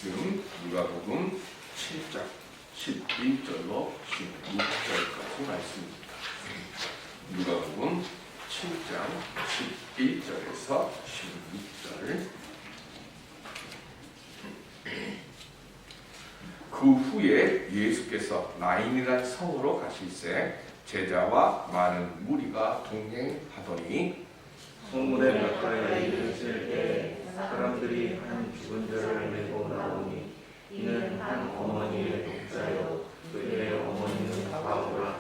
말씀 누가복음 7장 11절로 16절까지 말씀입니다. 누가복음 7장 11절에서 16절. 그 후에 예수께서 나인이란 성으로 가실새 제자와 많은 무리가 동행하더니 성문에 가까이 이르실 때 사람들이 한 죽은 자를 메고 나오니 이는 한 어머니의 독자요 그의 어머니는 바오라.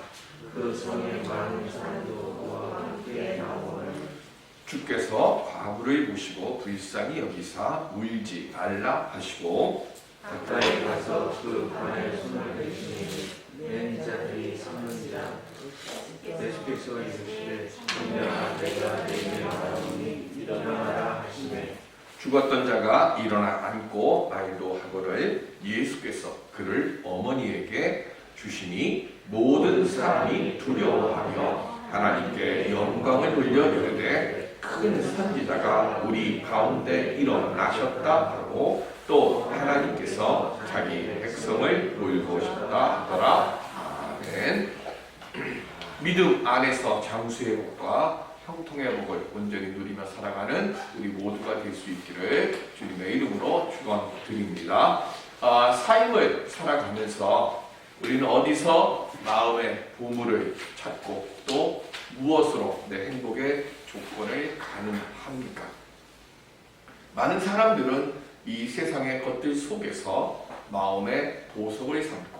그 성에 많은 사람들과 함께 나오니 주께서 과부를 보시고 불쌍히 여기사 울지 말라 하시고 가까이 가서 그 관에 손을 대시니 맨 자들이 섰는 자 예수께서 이르시되 분명한 내가 내게 말하노니 일어나라 하시매 죽었던 자가 일어나 앉고 말도 하거늘 예수께서 그를 어머니에게 주시니 모든 사람이 두려워하며 하나님께 영광을 돌려 이르되 큰 선지자가 우리 가운데 일어나셨다 하고 또 하나님께서 자기 백성을 돌보셨다 하더라. 아멘. 믿음 안에서 장수의 복과 형통의 복을 온전히 누리며 살아가는 우리 모두가 될 수 있기를 주님의 이름으로 축원드립니다. 삶을 살아가면서 우리는 어디서 마음의 보물을 찾고 또 무엇으로 내 행복의 조건을 가늠합니까? 많은 사람들은 이 세상의 것들 속에서 마음의 보석을 삼고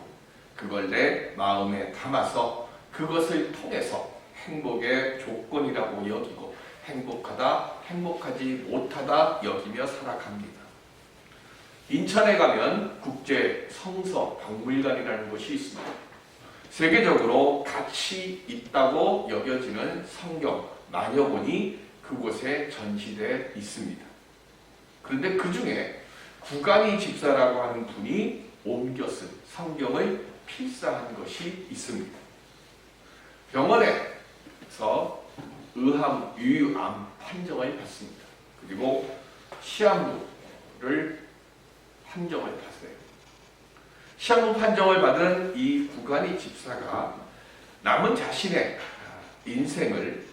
그걸 내 마음에 담아서 그것을 통해서 행복의 조건이라고 여기고 행복하다, 행복하지 못하다 여기며 살아갑니다. 인천에 가면 국제 성서 박물관이라는 곳이 있습니다. 세계적으로 가치 있다고 여겨지는 성경 만여 권이 그곳에 전시되어 있습니다. 그런데 그 중에 구간이 집사라고 하는 분이 옮겨 쓴 성경을 필사한 것이 있습니다. 병원에서 의암, 유암 판정을 받습니다. 그리고 시한부를 판정을 받아요. 시한부 판정을 받은 이 구간이 집사가 남은 자신의 인생을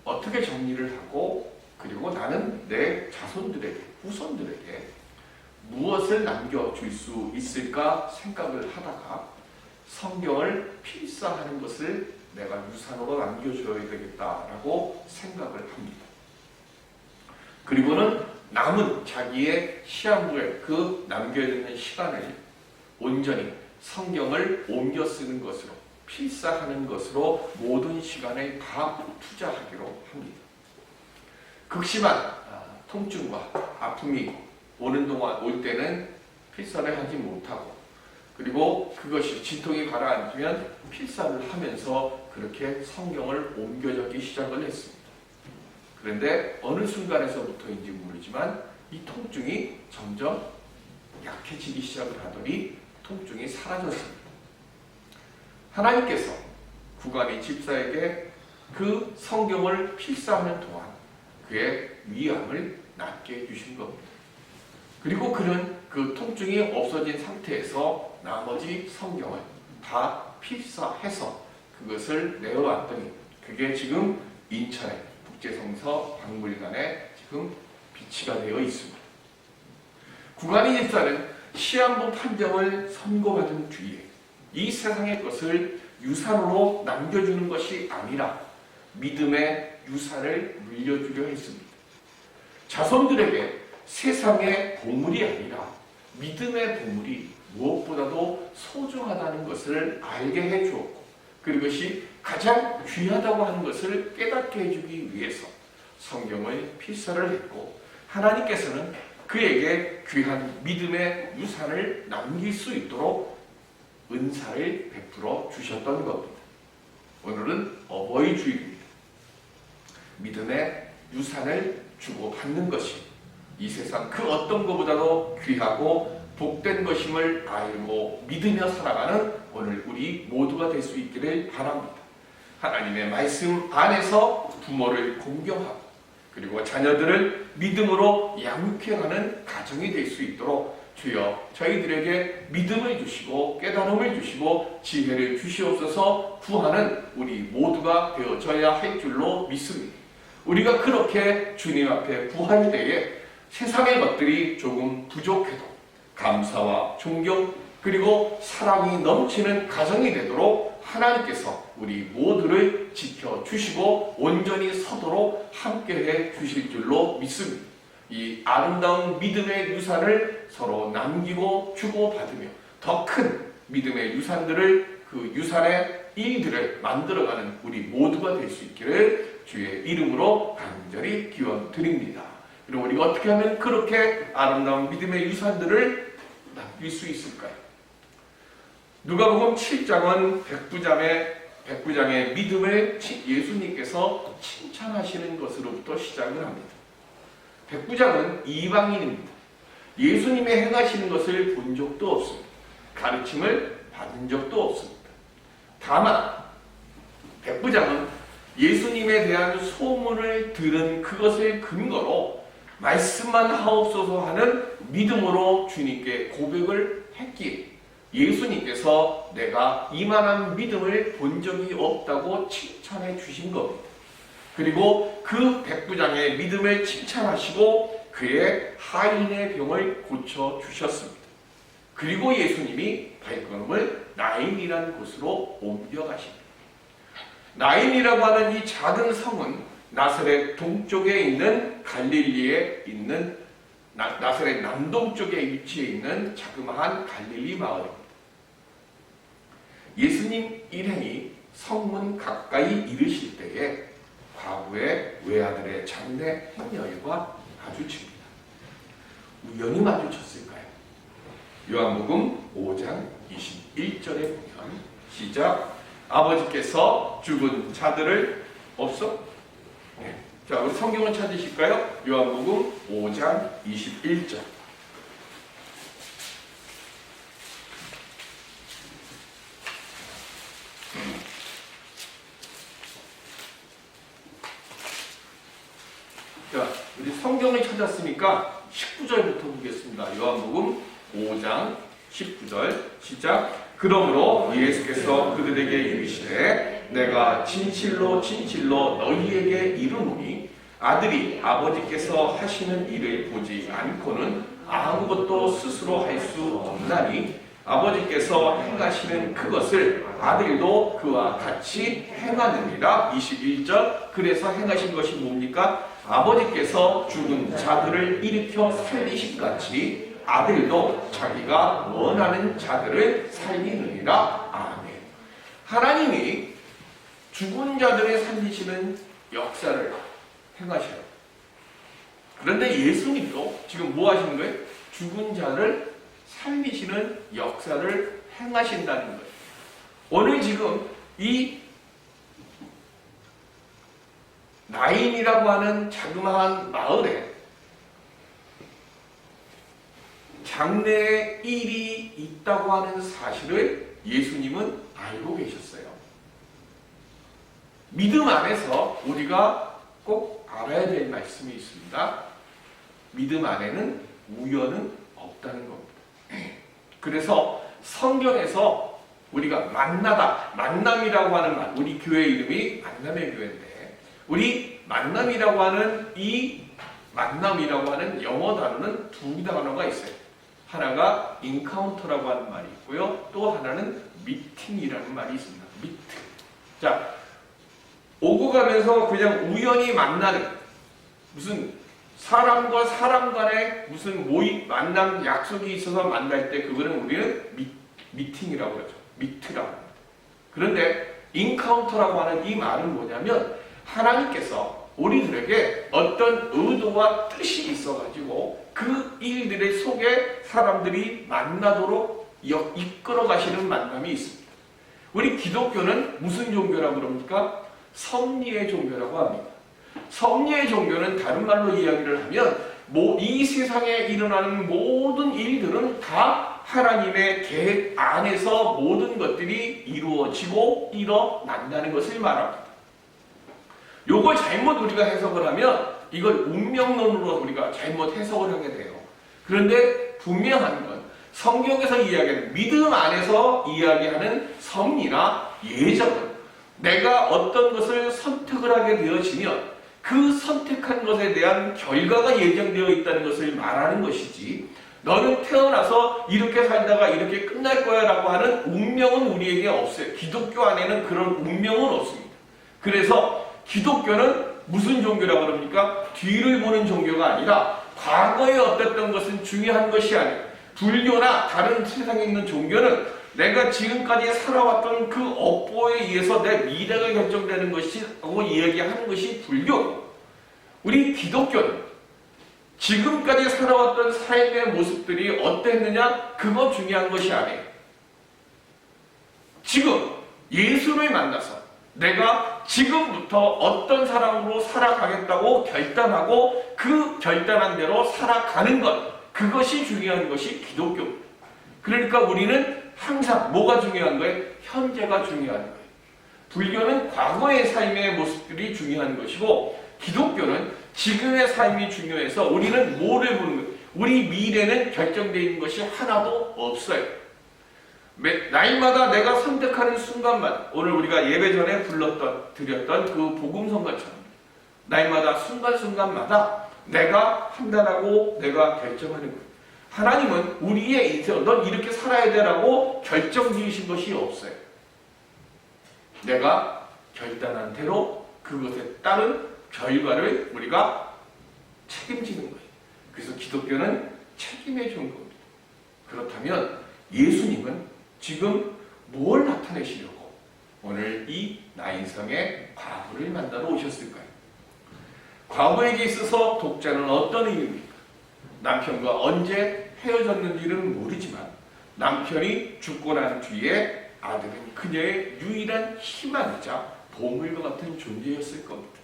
어떻게 정리를 하고 그리고 나는 내 자손들에게, 후손들에게 무엇을 남겨줄 수 있을까 생각을 하다가 성경을 필사하는 것을 내가 유산으로 남겨줘야 되겠다라고 생각을 합니다. 그리고는 남은 자기의 시한부에 그 남겨야 되는 시간을 온전히 성경을 옮겨 쓰는 것으로 필사하는 것으로 모든 시간을 다 투자하기로 합니다. 극심한 통증과 아픔이 오는 동안 올 때는 필사를 하지 못하고 그리고 그것이 진통이 가라앉으면 필사를 하면서 그렇게 성경을 옮겨 적기 시작을 했습니다. 그런데 어느 순간에서부터인지 모르지만 이 통증이 점점 약해지기 시작을 하더니 통증이 사라졌습니다. 하나님께서 구간이 집사에게 그 성경을 필사하는 동안 그의 위암을 낫게 해주신 겁니다. 그리고 그는 그 통증이 없어진 상태에서 나머지 성경을 다 필사해서 그것을 내어왔더니 그게 지금 인천의 국제성서 박물관에 지금 비치가 되어 있습니다. 구간이 집사는 시한부 판정을 선고받은 뒤에 이 세상의 것을 유산으로 남겨주는 것이 아니라 믿음의 유산을 물려주려 했습니다. 자손들에게 세상의 보물이 아니라 믿음의 보물이 무엇보다도 소중하다는 것을 알게 해주었고 그것이 가장 귀하다고 하는 것을 깨닫게 해주기 위해서 성경을 필사를 했고 하나님께서는 그에게 귀한 믿음의 유산을 남길 수 있도록 은사를 베풀어 주셨던 겁니다. 오늘은 어버이 주일입니다. 믿음의 유산을 주고받는 것이 이 세상 그 어떤 것보다도 귀하고 복된 것임을 알고 믿으며 살아가는 오늘 우리 모두가 될 수 있기를 바랍니다. 하나님의 말씀 안에서 부모를 공경하고 그리고 자녀들을 믿음으로 양육해가는 가정이 될 수 있도록 주여 저희들에게 믿음을 주시고 깨달음을 주시고 지혜를 주시옵소서. 구하는 우리 모두가 되어져야 할 줄로 믿습니다. 우리가 그렇게 주님 앞에 구할 때에 세상의 것들이 조금 부족해도 감사와 존경 그리고 사랑이 넘치는 가정이 되도록 하나님께서 우리 모두를 지켜주시고 온전히 서도록 함께해 주실 줄로 믿습니다. 이 아름다운 믿음의 유산을 서로 남기고 주고받으며 더 큰 믿음의 유산들을 그 유산의 일들을 만들어가는 우리 모두가 될 수 있기를 주의 이름으로 간절히 기원드립니다. 그럼 우리가 어떻게 하면 그렇게 아름다운 믿음의 유산들을 남길 수 있을까요? 누가복음 7장은 백부장의 믿음을 예수님께서 칭찬하시는 것으로부터 시작을 합니다. 백부장은 이방인입니다. 예수님의 행하시는 것을 본 적도 없습니다. 가르침을 받은 적도 없습니다. 다만 백부장은 예수님에 대한 소문을 들은 그것을 근거로 말씀만 하옵소서 하는 믿음으로 주님께 고백을 했기에 예수님께서 내가 이만한 믿음을 본 적이 없다고 칭찬해 주신 겁니다. 그리고 그 백부장의 믿음을 칭찬하시고 그의 하인의 병을 고쳐주셨습니다. 그리고 예수님이 발걸음을 나인이라는 곳으로 옮겨가십니다. 나인이라고 하는 이 작은 성은 나사렛 동쪽에 있는 갈릴리에 있는 나사렛 남동쪽에 위치해 있는 자그마한 갈릴리 마을입니다. 예수님 일행이 성문 가까이 이르실 때에 과부의 외아들의 장례 행여일과 마주칩니다. 우연히 마주쳤을까요? 요한복음 5장 21절에 보면 시작. 아버지께서 죽은 자들을 없어? 네. 자, 우리 성경을 찾으실까요? 요한복음 5장 21절. 자, 우리 성경을 찾았으니까 19절부터 보겠습니다. 요한복음 5장 19절 시작. 그러므로 예수께서 그들에게 이르시되 내가 진실로 진실로 너희에게 이르노니 아들이 아버지께서 하시는 일을 보지 않고는 아무것도 스스로 할 수 없나니 아버지께서 행하시는 그것을 아들도 그와 같이 행하느니라. 21절. 그래서 행하신 것이 뭡니까? 아버지께서 죽은 자들을 일으켜 살리신 같이 아들도 자기가 원하는 자들을 살리느니라. 아멘. 하나님이 죽은 자들을 살리시는 역사를 행하셔요. 그런데 예수님도 지금 뭐 하시는 거예요? 죽은 자를 살리시는 역사를 행하신다는 거예요. 오늘 지금 이 나인이라고 하는 자그마한 마을에 장래의 일이 있다고 하는 사실을 예수님은 알고 계셨어요. 믿음 안에서 우리가 꼭 알아야 될 말씀이 있습니다. 믿음 안에는 우연은 없다는 겁니다. 그래서 성경에서 우리가 만나다, 만남이라고 하는 말, 우리 교회 이름이 만남의 교회인데 우리 만남이라고 하는 이 만남이라고 하는 영어 단어는 두 단어가 있어요. 하나가 인카운터라고 하는 말이 있고요. 또 하나는 미팅이라는 말이 있습니다. 미팅. 자, 오고 가면서 그냥 우연히 만나는 무슨 사람과 사람 간에 무슨 모임, 만남, 약속이 있어서 만날 때 그거는 우리는 미팅이라고 그러죠. 미트라고 합니다. 그런데 인카운터라고 하는 이 말은 뭐냐면 하나님께서 우리들에게 어떤 의도와 뜻이 있어가지고 그 일들의 속에 사람들이 만나도록 이끌어 가시는 만남이 있습니다. 우리 기독교는 무슨 종교라고 그럽니까? 섭리의 종교라고 합니다. 섭리의 종교는 다른 말로 이야기를 하면 이 세상에 일어나는 모든 일들은 다 하나님의 계획 안에서 모든 것들이 이루어지고 일어난다는 것을 말합니다. 요걸 잘못 우리가 해석을 하면 이걸 운명론으로 우리가 잘못 해석을 하게 돼요. 그런데 분명한 건 성경에서 이야기하는 믿음 안에서 이야기하는 섭리나 예정은 내가 어떤 것을 선택을 하게 되어지면 그 선택한 것에 대한 결과가 예정되어 있다는 것을 말하는 것이지, 너는 태어나서 이렇게 살다가 이렇게 끝날 거야 라고 하는 운명은 우리에게 없어요. 기독교 안에는 그런 운명은 없습니다. 그래서 기독교는 무슨 종교라고 그럽니까? 뒤를 보는 종교가 아니라 과거에 어땠던 것은 중요한 것이 아니에요. 불교나 다른 세상에 있는 종교는 내가 지금까지 살아왔던 그 업보에 의해서 내 미래가 결정되는 것이라고 이야기하는 것이 불교고, 우리 기독교는 지금까지 살아왔던 삶의 모습들이 어땠느냐, 그거 중요한 것이 아니에요. 지금 예수를 만나서 내가 지금부터 어떤 사람으로 살아가겠다고 결단하고 그 결단한 대로 살아가는 것, 그것이 중요한 것이 기독교입니다. 그러니까 우리는 항상 뭐가 중요한 거예요? 현재가 중요한 거예요. 불교는 과거의 삶의 모습들이 중요한 것이고, 기독교는 지금의 삶이 중요해서 우리는 뭐를 보는 거예요? 우리 미래는 결정되어 있는 것이 하나도 없어요. 날마다 내가 선택하는 순간만, 오늘 우리가 예배 전에 드렸던 그 복음성가처럼 날마다 순간순간마다 내가 판단하고 내가 결정하는 거예요. 하나님은 우리의 인생, 넌 이렇게 살아야 되라고 결정 지으신 것이 없어요. 내가 결단한 대로 그것에 따른 결과를 우리가 책임지는 거예요. 그래서 기독교는 책임의 종교입니다. 그렇다면 예수님은 지금 뭘 나타내시려고 오늘 이 나인성의 과부를 만나러 오셨을까요? 과부에게 있어서 독자는 어떤 의미입니까? 남편과 언제 헤어졌는지는 모르지만 남편이 죽고 난 뒤에 아들은 그녀의 유일한 희망이자 보물과 같은 존재였을 겁니다.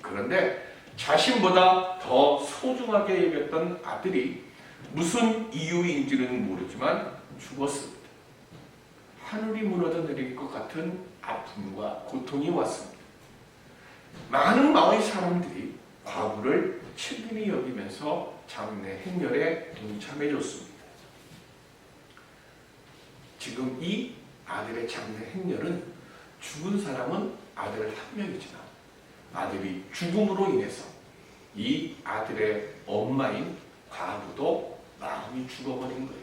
그런데 자신보다 더 소중하게 여겼던 아들이 무슨 이유인지는 모르지만 죽었습니다. 하늘이 무너져 내릴 것 같은 아픔과 고통이 왔습니다. 많은 마을 사람들이 과부를 친근히 여기면서 장례 행렬에 동참해줬습니다. 지금 이 아들의 장례 행렬은 죽은 사람은 아들 한 명이지만 아들이 죽음으로 인해서 이 아들의 엄마인 과부도 마음이 죽어버린 거예요.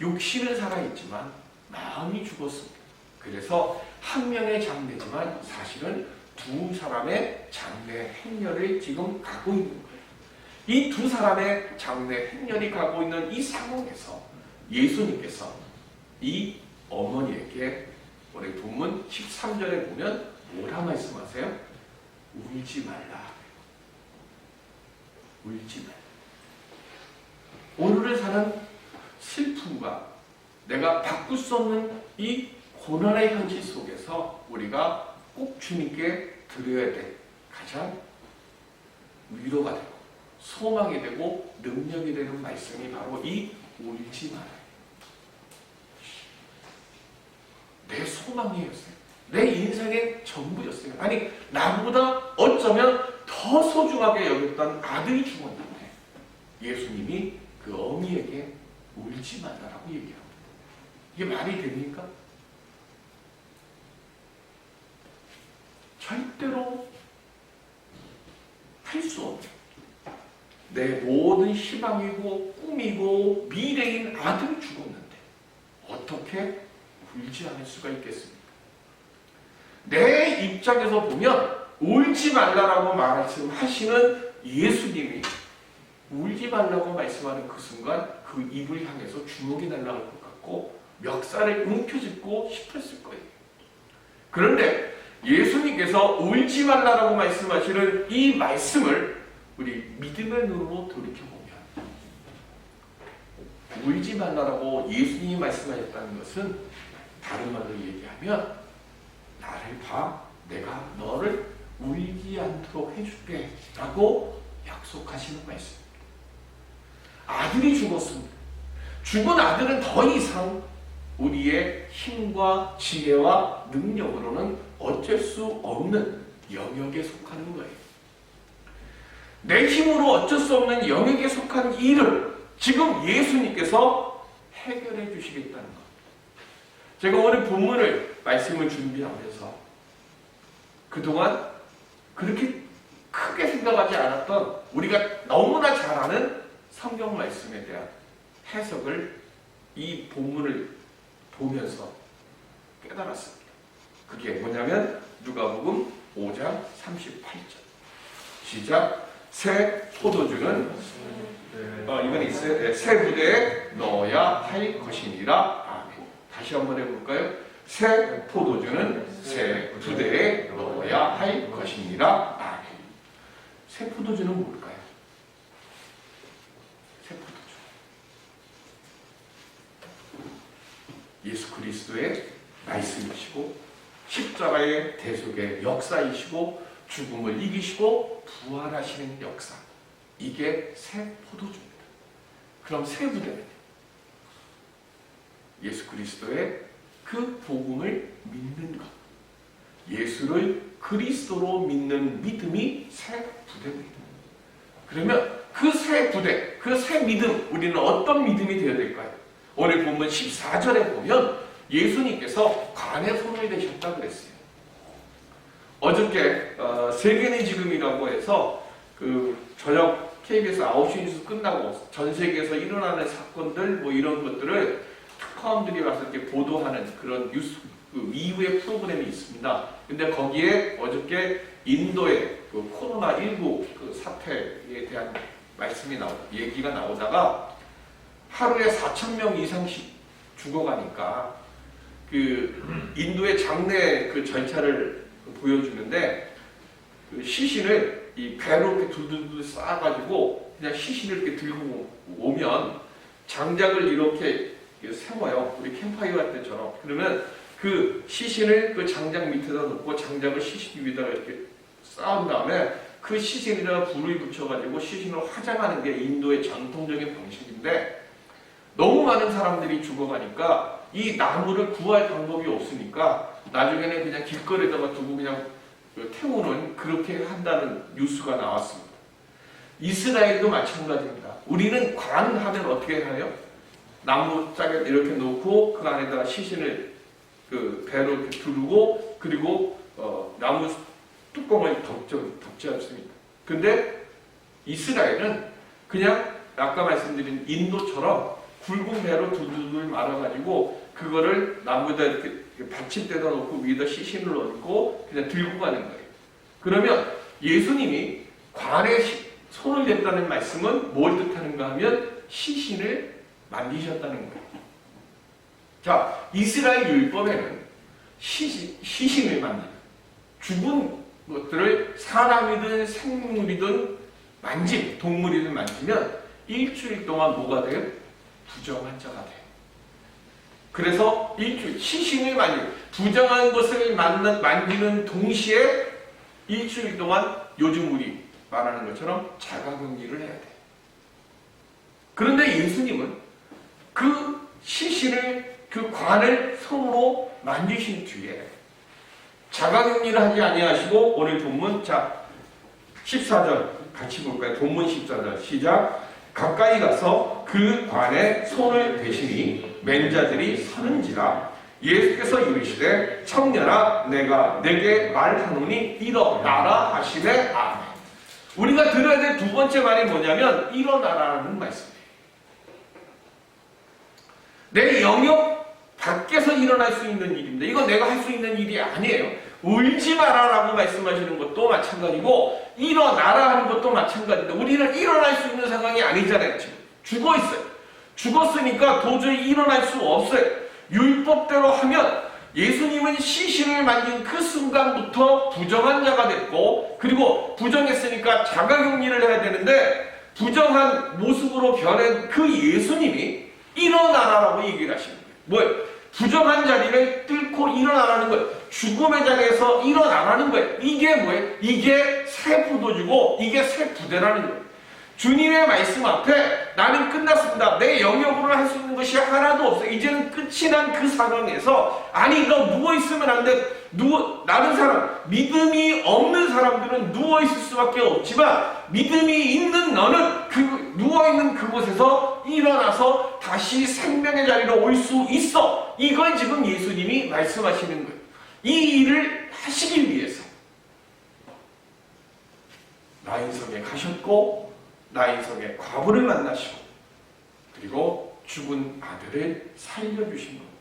육신은 살아있지만 마음이 죽었습니다. 그래서 한 명의 장례지만 사실은 두 사람의 장례 행렬을 지금 가고 있는 거예요. 이 두 사람의 장례 행렬이 가고 있는 이 상황에서 예수님께서 이 어머니에게 우리 본문 13절에 보면 뭐라 말씀하세요? 울지 말라. 울지 말라. 오늘을 사는 슬픔과 내가 바꿀 수 없는 이 고난의 현실 속에서 우리가 꼭 주님께 드려야 될 가장 위로가 되고 소망이 되고 능력이 되는 말씀이 바로 이 울지 말아요. 내 소망이었어요. 내 인생의 전부였어요. 아니, 나보다 어쩌면 더 소중하게 여겼던 아들이 죽었는데 예수님이 그 어미에게 울지 말라라고 얘기합니다. 이게 말이 됩니까? 절대로 할 수 없는 내 모든 희망이고 꿈이고 미래인 아들이 죽었는데 어떻게 울지 않을 수가 있겠습니까? 내 입장에서 보면 울지 말라라고 말씀하시는 예수님이 울지 말라고 말씀하는 그 순간 그 입을 향해서 주먹이 날아갈 것 같고 멱살을 움켜쥐고 싶었을 거예요. 그런데 예수님께서 울지 말라라고 말씀하시는 이 말씀을 우리 믿음의 눈으로 돌이켜보면 울지 말라라고 예수님이 말씀하셨다는 것은 다른 말로 얘기하면 나를 봐, 내가 너를 울지 않도록 해줄게 라고 약속하시는 말씀입니다. 아들이 죽었습니다. 죽은 아들은 더 이상 우리의 힘과 지혜와 능력으로는 어쩔 수 없는 영역에 속하는 거예요. 내 힘으로 어쩔 수 없는 영역에 속한 일을 지금 예수님께서 해결해 주시겠다는 것. 제가 오늘 본문을 말씀을 준비하면서 그동안 그렇게 크게 생각하지 않았던 우리가 너무나 잘 아는 성경 말씀에 대한 해석을 이 본문을 보면서 깨달았습니다. 그게 뭐냐면 누가복음 5장 38절. 시작. 새 포도주는 이건 있어요. 네, 새 부대에 넣어야 할 것이니라. 아멘. 다시 한번 해볼까요? 새 포도주는 새 부대에 넣어야 할 것이니라. 아멘. 새 포도주는 뭘까요? 새 포도주. 예수 그리스도의 말씀이시고 십자가의 대속의 역사이시고 죽음을 이기시고 부활하시는 역사. 이게 새 포도주입니다. 그럼 새 부대는 예수 그리스도의 그 복음을 믿는 것. 예수를 그리스도로 믿는 믿음이 새 부대입니다. 그러면 그 새 부대, 그 새 믿음, 우리는 어떤 믿음이 되어야 될까요? 오늘 본문 14절에 보면 예수님께서 관에 손을 대셨다고 그랬어요. 어저께 세계는 지금이라고 해서 그 저녁 KBS 9시 뉴스 끝나고 전 세계에서 일어나는 사건들 뭐 이런 것들을 특파원들이 와서 이렇게 보도하는 그런 뉴스 그 이후의 프로그램이 있습니다. 근데 거기에 어저께 인도의 그 코로나19 그 사태에 대한 말씀이 얘기가 나오다가 하루에 4,000명 이상씩 죽어가니까 그 인도의 장례 그 절차를 보여주는데 그 시신을 이 배로 이렇게 둘둘둘 쌓아가지고 그냥 시신을 이렇게 들고 오면 장작을 이렇게 세워요. 우리 캠파이어 할 때처럼. 그러면 그 시신을 그 장작 밑에다 놓고 장작을 시신 위에다가 이렇게 쌓은 다음에 그 시신에다가 불을 붙여가지고 시신을 화장하는 게 인도의 전통적인 방식인데 너무 많은 사람들이 죽어가니까 이 나무를 구할 방법이 없으니까 나중에는 그냥 길거리에다가 두고 그냥 태우는 그렇게 한다는 뉴스가 나왔습니다. 이스라엘도 마찬가지입니다. 우리는 관하면 어떻게 해요? 나무 짝에 이렇게 놓고 그 안에다가 시신을 그 배로 이렇게 두르고 그리고 나무 뚜껑을 덮지 않습니까? 근데 이스라엘은 그냥 아까 말씀드린 인도처럼 굵은 배로 두두두 말아가지고 그거를 나무에다 이렇게 받침대다 놓고 위에다 시신을 얹고 그냥 들고 가는 거예요. 그러면 예수님이 관에 손을 댔다는 말씀은 뭘 뜻하는가 하면 시신을 만지셨다는 거예요. 자, 이스라엘 율법에는 시신을 만지는 죽은 것들을 사람이든 생물이든 동물이든 만지면 일주일 동안 뭐가 돼요? 부정한 자가 돼요. 그래서 일주일 시신을 만지는 부정한 것을 만지는 동시에 일주일 동안 요즘 우리 말하는 것처럼 자가격리를 해야 돼요. 그런데 예수님은 그 시신을 그 관을 손으로 만지신 뒤에 자가격리를 하지 아니하시고 오늘 본문 자 14절 같이 볼까요? 본문 14절 시작. 가까이 가서 그 관에 손을 대시니 맨자들이 서는지라. 예수께서 이르시되 청년아 내가 내게 말하노니 일어나라 하시되 아멘. 우리가 들어야 될 두 번째 말이 뭐냐면 일어나라는 말씀이에요. 내 영역 밖에서 일어날 수 있는 일입니다. 이건 내가 할 수 있는 일이 아니에요. 울지 마라라고 말씀하시는 것도 마찬가지고 일어나라 하는 것도 마찬가지인데 우리는 일어날 수 있는 상황이 아니잖아요. 지금 죽어 있어요. 죽었으니까 도저히 일어날 수 없어요. 율법대로 하면 예수님은 시신을 만진 그 순간부터 부정한 자가 됐고 그리고 부정했으니까 자가격리를 해야 되는데 부정한 모습으로 변한 그 예수님이 일어나라라고 얘기를 하시는 거예요. 뭐예요? 부정한 자리를 뚫고 일어나라는 거예요. 죽음의 자리에서 일어나라는 거예요. 이게 뭐예요? 이게 새 포도주고 이게 새 부대라는 거예요. 주님의 말씀 앞에 나는 끝났습니다. 내 영역으로 할 수 있는 것이 하나도 없어요. 이제는 끝이 난 그 상황에서 아니 너 누워있으면 안 돼. 나는 사람, 믿음이 없는 사람들은 누워있을 수밖에 없지만 믿음이 있는 너는 누워있는 그곳에서 일어나서 다시 생명의 자리로 올 수 있어. 이걸 지금 예수님이 말씀하시는 거예요. 이 일을 하시기 위해서 나인성에 가셨고 나인성의 과부를 만나시고 그리고 죽은 아들을 살려주신 겁니다.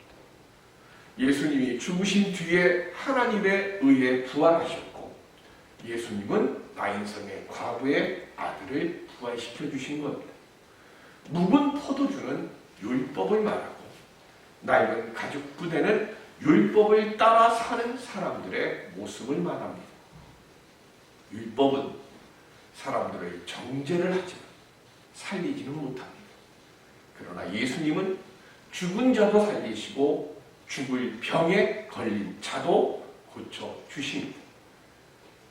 예수님이 죽으신 뒤에 하나님에 의해 부활하셨고 예수님은 나인성의 과부의 아들을 부활시켜 주신 겁니다. 묵은 포도주는 율법을 말하고 낡은 가죽 부대는 율법을 따라 사는 사람들의 모습을 말합니다. 율법은 사람들을 정죄를 하지만 살리지는 못합니다. 그러나 예수님은 죽은 자도 살리시고 죽을 병에 걸린 자도 고쳐주십니다.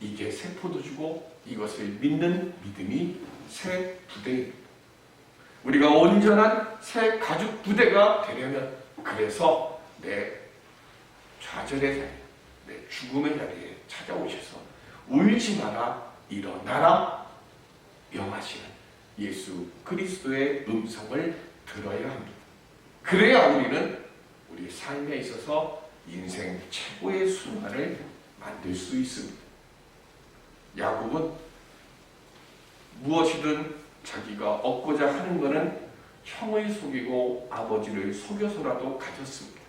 이게 새 포도주고 이것을 믿는 믿음이 새 부대입니다. 우리가 온전한 새 가죽 부대가 되려면 그래서 내 좌절의 자리, 내 죽음의 자리에 찾아오셔서 울지 마라, 일어나라 명하시는 예수 그리스도의 음성을 들어야 합니다. 그래야 우리는 우리 삶에 있어서 인생 최고의 순간을 만들 수 있습니다. 야곱은 무엇이든 자기가 얻고자 하는 것은 형을 속이고 아버지를 속여서라도 가졌습니다.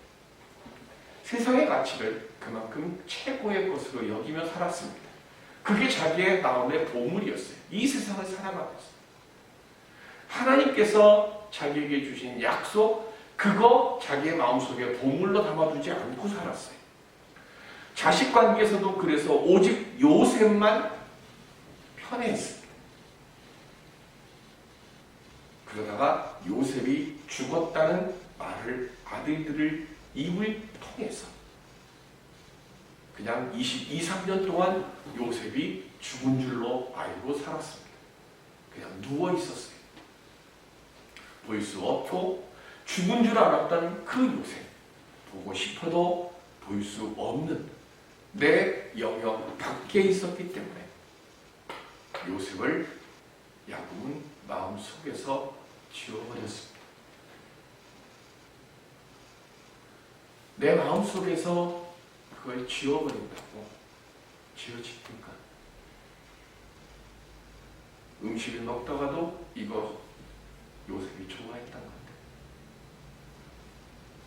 세상의 가치를 그만큼 최고의 것으로 여기며 살았습니다. 그게 자기의 마음의 보물이었어요. 이 세상을 살아가면서 하나님께서 자기에게 주신 약속, 그거 자기의 마음속에 보물로 담아두지 않고 살았어요. 자식 관계에서도 그래서 오직 요셉만 편애했습니다. 그러다가 요셉이 죽었다는 말을 아들들을 입을 통해서 그냥 22, 3년 동안 요셉이 죽은 줄로 알고 살았습니다. 그냥 누워 있었어요. 볼 수 없고 죽은 줄 알았던 그 요셉, 보고 싶어도 볼 수 없는 내 영역 밖에 있었기 때문에 요셉을 야곱은 마음속에서 지워버렸습니다. 내 마음속에서 그걸 지워버린다고 지워집니까? 음식을 먹다가도 이거 요셉이 좋아했던 건데,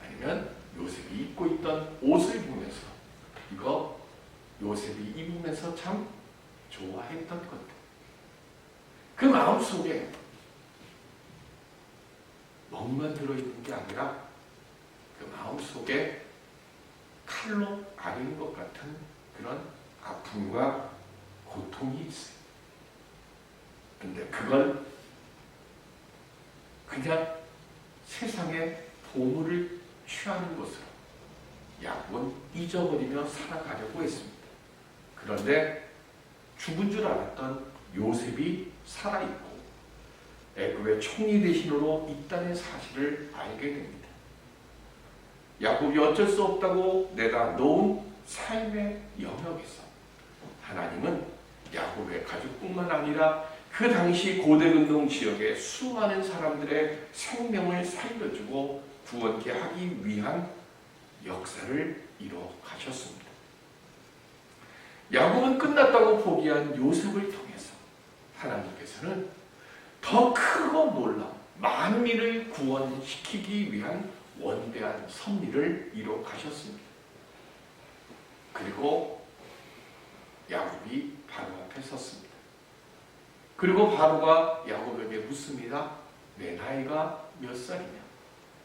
아니면 요셉이 입고 있던 옷을 보면서 이거 요셉이 입으면서 참 좋아했던 건데, 그 마음속에 멍만 들어있는 게 아니라 그 마음속에 칼로 아린 것 같은 그런 아픔과 고통이 있어요. 근데 그건 그냥 세상의 보물을 취하는 것으로 야곱은 잊어버리며 살아가려고 했습니다. 그런데 죽은 줄 알았던 요셉이 살아있고 애굽의 총리 대신으로 있다는 사실을 알게 됩니다. 야곱이 어쩔 수 없다고 내가 놓은 삶의 영역에서 하나님은 야곱의 가족뿐만 아니라 그 당시 고대근동 지역의 수많은 사람들의 생명을 살려주고 구원케 하기 위한 역사를 이뤄 가셨습니다. 야곱은 끝났다고 포기한 요셉을 통해서 하나님께서는 더 크고 놀라운 만민을 구원시키기 위한 원대한 섭리를 이뤄 가셨습니다. 그리고 야곱이 바로 앞에 섰습니다. 그리고 바로가 야곱에게 묻습니다. 내 나이가 몇 살이냐?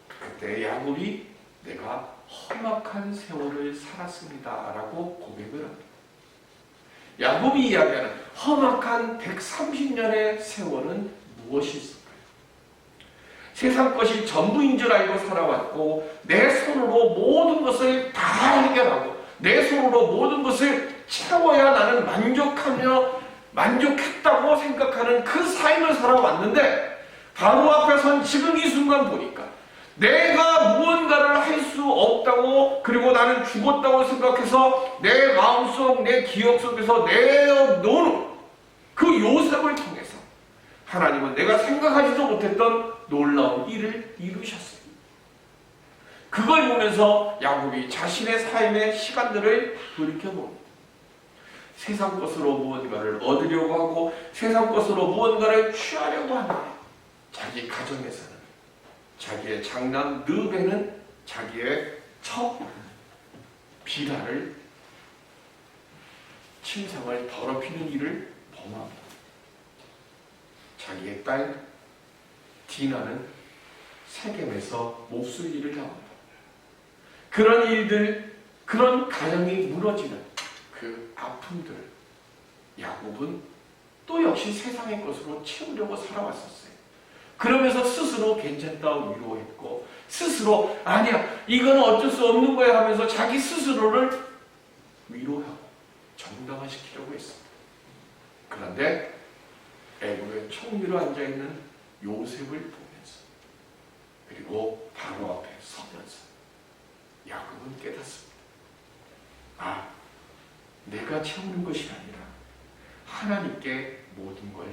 그때 야곱이 내가 험악한 세월을 살았습니다 라고 고백을 합니다. 야곱이 이야기하는 험악한 130년의 세월은 무엇이 있을까요? 세상 것이 전부인 줄 알고 살아왔고 내 손으로 모든 것을 다 해결하고 내 손으로 모든 것을 채워야 나는 만족했다고 생각하는 그 삶을 살아왔는데 바로 앞에 선 지금 이 순간 보니까 내가 무언가를 할 수 없다고, 그리고 나는 죽었다고 생각해서 내 마음속, 내 기억 속에서 내어놓은 그 요셉을 통해서 하나님은 내가 생각하지도 못했던 놀라운 일을 이루셨어요. 그걸 보면서 야곱이 자신의 삶의 시간들을 돌이켜봅니다. 세상 것으로 무언가를 얻으려고 하고 세상 것으로 무언가를 취하려고 하는데 자기 가정에서는 자기의 장남 르벤은 자기의 첫 비라를 침상을 더럽히는 일을 범합니다. 자기의 딸 디나는 세겜에서 몹쓸 일을 당합니다. 그런 일들, 그런 가정이 무너지는 그 아픔들을 야곱은 또 역시 세상의 것으로 채우려고 살아왔었어요. 그러면서 스스로 괜찮다고 위로했고 스스로 아니야 이건 어쩔 수 없는 거야 하면서 자기 스스로를 위로하고 정당화시키려고 했습니다. 그런데 애굽의 총리로 앉아있는 요셉을 보면서 그리고 바로 앞에 서면서 야곱은 깨닫습니다. 아, 내가 채우는 것이 아니라 하나님께 모든 걸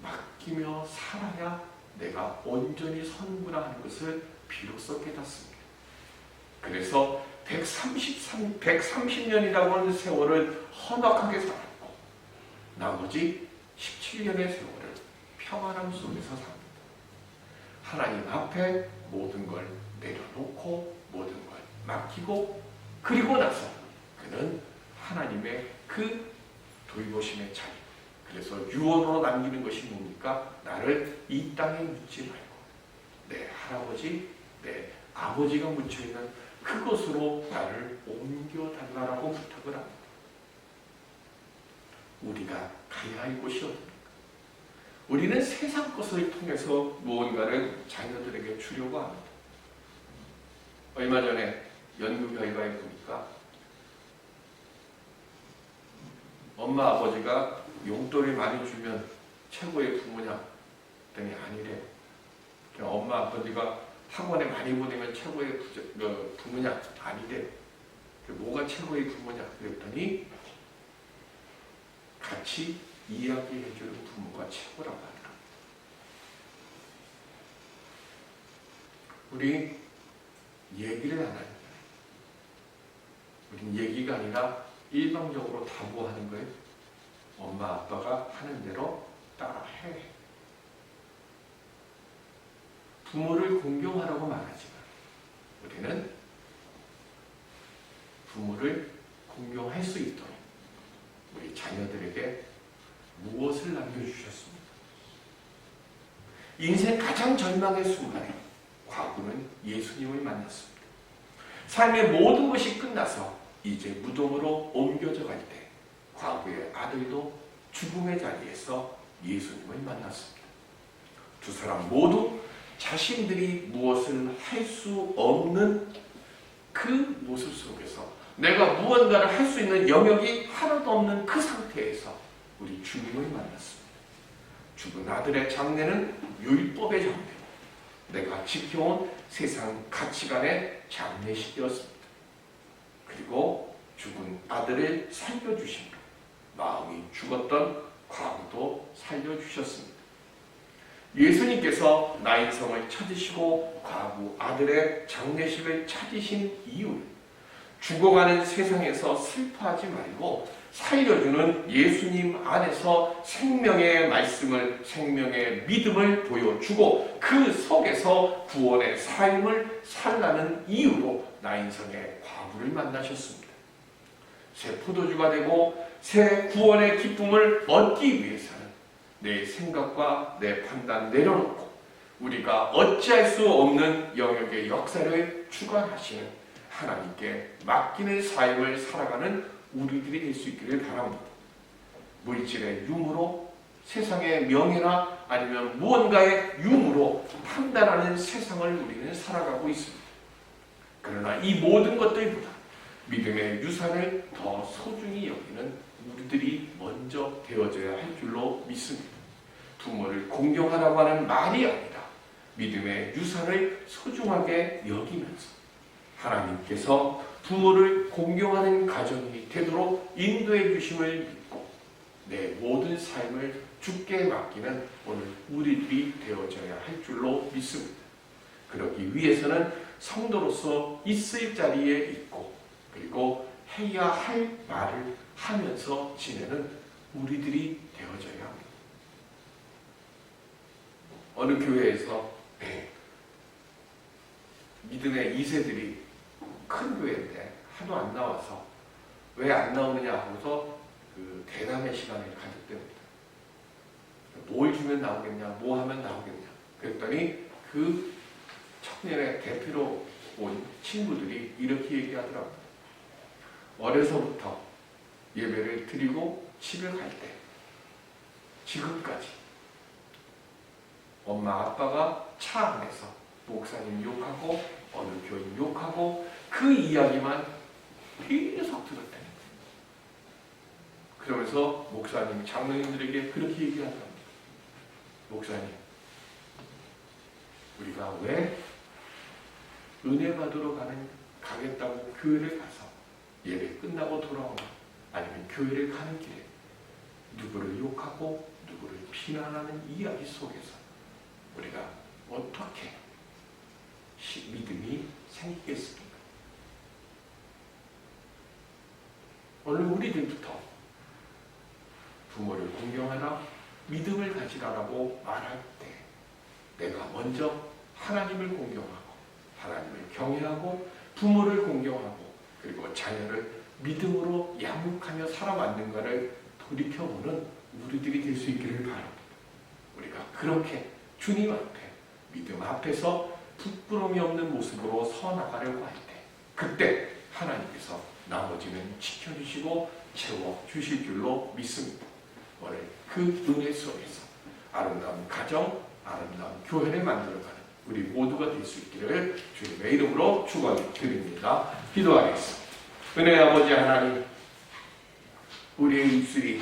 맡기며 살아야 내가 온전히 서는구나 하는 것을 비로소 깨닫습니다. 그래서 130년이라고 하는 세월을 험악하게 살았고 나머지 17년의 세월을 평안함 속에서 삽니다. 하나님 앞에 모든 걸 내려놓고 모든 걸 맡기고 그리고 나서 그는 하나님의 그 돌보심의 자리, 그래서 유언으로 남기는 것이 뭡니까? 나를 이 땅에 묻지 말고 내 할아버지, 내 아버지가 묻혀있는 그곳으로 나를 옮겨달라고 부탁을 합니다. 우리가 가야 할 곳이 어딥니까? 우리는 세상 것을 통해서 무언가를 자녀들에게 주려고 합니다. 얼마 전에 연구 결과에 보니까 엄마 아버지가 용돈을 많이 주면 최고의 부모냐? 그랬더니 아니래. 그냥 엄마 아버지가 학원에 많이 보내면 최고의 부모냐? 아니래. 뭐가 최고의 부모냐? 그랬더니 같이 이야기해주는 부모가 최고라고 하더라. 우리 얘기를 안 하는 거예요. 우린 얘기가 아니라 일방적으로 다보하는 거예요. 엄마 아빠가 하는 대로 따라해. 부모를 공경하라고 말하지만 우리는 부모를 공경할 수 있도록 우리 자녀들에게 무엇을 남겨주셨습니까? 인생 가장 절망의 순간에 과부는 예수님을 만났습니다. 삶의 모든 것이 끝나서 이제 무덤으로 옮겨져 갈 때 과부의 아들도 죽음의 자리에서 예수님을 만났습니다. 두 사람 모두 자신들이 무엇을 할 수 없는 그 모습 속에서 내가 무언가를 할 수 있는 영역이 하나도 없는 그 상태에서 우리 주님을 만났습니다. 죽은 아들의 장례는 율법의 장례고 내가 지켜온 세상 가치관의 장례식이었습니다. 그리고 죽은 아들을 살려주심으로 마음이 죽었던 과부도 살려주셨습니다. 예수님께서 나인성을 찾으시고 과부 아들의 장례식을 찾으신 이유는 죽어가는 세상에서 슬퍼하지 말고 살려주는 예수님 안에서 생명의 말씀을, 생명의 믿음을 보여주고 그 속에서 구원의 삶을 살라는 이유로 나인성의 과부를 만나셨습니다. 새 포도주가 되고 새 구원의 기쁨을 얻기 위해서는 내 생각과 내 판단 내려놓고 우리가 어찌할 수 없는 영역의 역사를 주관하시는 하나님께 맡기는 삶을 살아가는 우리들이 될 수 있기를 바랍니다. 물질의 유무로 세상의 명예나 아니면 무언가의 유무로 판단하는 세상을 우리는 살아가고 있습니다. 그러나 이 모든 것들보다 믿음의 유산을 더 소중히 여기는 우리들이 먼저 되어져야 할 줄로 믿습니다. 부모를 공경하라고 하는 말이 아니라 믿음의 유산을 소중하게 여기면서 하나님께서 부모를 공경하는 가정이 되도록 인도해 주심을 믿고 내 모든 삶을 주께 맡기는 오늘 우리들이 되어져야 할 줄로 믿습니다. 그러기 위해서는 성도로서 있을 자리에 있고 그리고 해야 할 말을 하면서 지내는 우리들이 되어져야 합니다. 어느 교회에서 믿음의 2세들이 큰 교회인데 하도 안 나와서 왜 안 나오느냐 하고서 그 대담의 시간을 가졌답니다. 뭘 주면 나오겠냐, 뭐 하면 나오겠냐. 그랬더니 그 청년의 대표로 온 친구들이 이렇게 얘기하더라고요. 어려서부터 예배를 드리고 집에 갈 때 지금까지 엄마 아빠가 차 안에서 목사님 욕하고 어느 교인 욕하고 그 이야기만 계속 들었대요. 그러면서 목사님, 장로님들에게 그렇게 얘기하더랍니다. 목사님, 우리가 왜 은혜 받으러 가겠다고 교회를 가서 예배 끝나고 돌아오나 아니면 교회를 가는 길에 누구를 욕하고 누구를 비난하는 이야기 속에서 우리가 어떻게 믿음이 생기겠습니까? 오늘 우리들부터 부모를 공경하라, 믿음을 가지라라고 말할 때 내가 먼저 하나님을 공경하고 하나님을 경외하고 부모를 공경하고 그리고 자녀를 믿음으로 양육하며 살아왔는가를 돌이켜보는 우리들이 될 수 있기를 바랍니다. 우리가 그렇게 주님 앞에 믿음 앞에서 부끄러움이 없는 모습으로 서 나가려고 할 때 그때 하나님께서 나머지는 지켜주시고 채워주실 줄로 믿습니다. 오늘 그 은혜 속에서 아름다운 가정, 아름다운 교회를 만들어가는 우리 모두가 될 수 있기를 주님의 이름으로 축원드립니다. 기도하겠습니다. 은혜의 아버지 하나님, 우리의 입술이